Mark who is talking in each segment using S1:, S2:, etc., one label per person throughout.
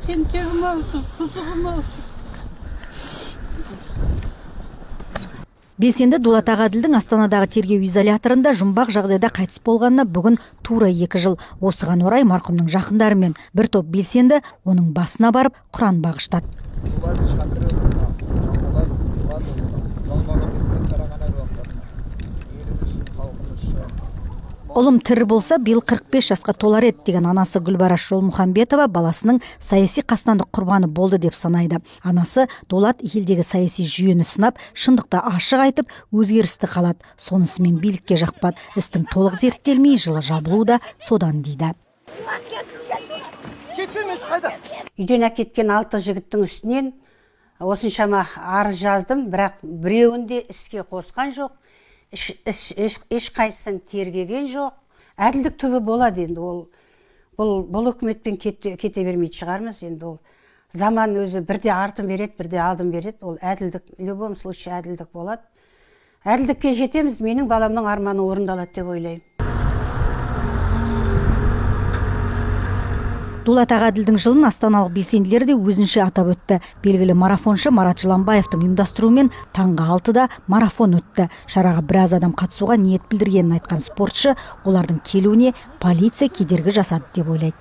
S1: тентегім ауысып, құзығым ауысып.
S2: Белсенді Дулат Ағаділдің Астанадағы тергеу изоляторында жұмбақ жағдайда қайтыс болғанына бүгін тура 2 жыл. Осыған орай марқұмның жақындарымен бір топ белсенді оның басына барып Құран бағыштады. Ұлым тірі болса, биыл 45 жасқа толар еді деген анасы Гүлбараш Жолмұхамбетова баласының саяси қастандық құрбаны болды деп санайды. Анасы Дулат елдегі саяси жүйені сынап, шындықты ашық айтып, өзгерісті қалады. Сонысымен билікке жақпады. Істің толық зерттелмей жылы жабылуы да содан дейді.
S3: Үйден әкеткен 6 жігіттің үстінен осыншама арыз жаздым, бірақ біреуінде іске қосқан жоқ. Ешқайсысын тергеген жоқ. Әділдік түбі болады енді. Бұл үкіметпен кете бермейді шығармыз енді. Ол заман өзі бірде артын береді, бірде алдын береді. Ол әділдік, в любом случае әділдік болады. Әділдікке жетеміз, менің баламның арманы орындалады деп ойлаймын.
S2: Дулат Ағаділдің жылын астаналық белсенділер де өзінше атап өтті. Белгілі марафоншы Марат Жыланбаевтың ұйымдастыруымен таңғы 6-да марафон өтті. Шараға біраз адам қатысуға ниет білдіргенін айтқан спортшы, олардың келуіне полиция кедергі жасады деп ойлайды.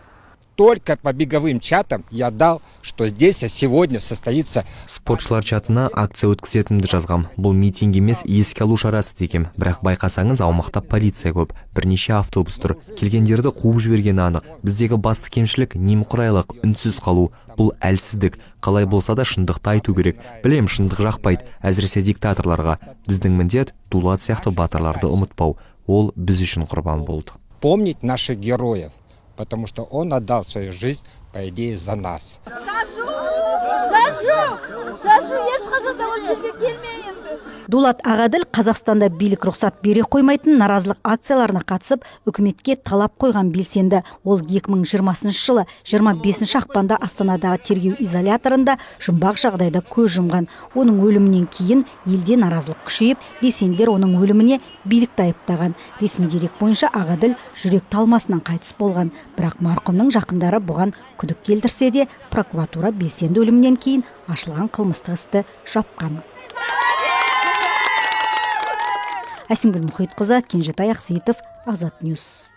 S4: Только по беговым чатам я дал, что здесь сегодня состоится...
S5: Спортшылар чатына акция өткізетінімді жазғам. Бұл митинг емес, еске алу шарасы дегем. Бірақ байқасаңыз, аумақта полиция көп. Бірнеше автобус тұр. Келгендерді қуып жібергені анық. Біздегі басты кемшілік немқұрайлық, үнсіз қалу. Бұл әлсіздік. Қалай болса да шындықты айту керек. Білем, шындық жақпайды, әсіресе диктаторларға. Біздің міндет Дулат сияқты батырларды ұмытпау. Ол біз үшін құрбан болды.
S4: Помнить наших героев, потому что он отдал свою жизнь, по идее, за нас.
S2: Дулат Ағаділ Қазақстанда билік рұқсат бере қоймайтын наразылық акцияларына қатысып, үкіметке талап қойған белсенді. Ол 2020 жылы 25 ақпанда Астанадағы тергеу изоляторында жұмбақ жағдайда көз жұмған. Оның өлімінен кейін елде наразылық күшейіп, белсенділер оның өліміне билікті айыптаған. Ресми дерек бойынша Ағаділ жүрек талмасынан қайтыс болған. Бірақ марқұмның жақындары бұған күдік келтірсе де, прокуратура белсенді өлімінен кейін ашылған қылмыстық істі жапқан. Әсемгүл Мұхитқызы, Кенжетай Ақсейітов, Азат Ньюс.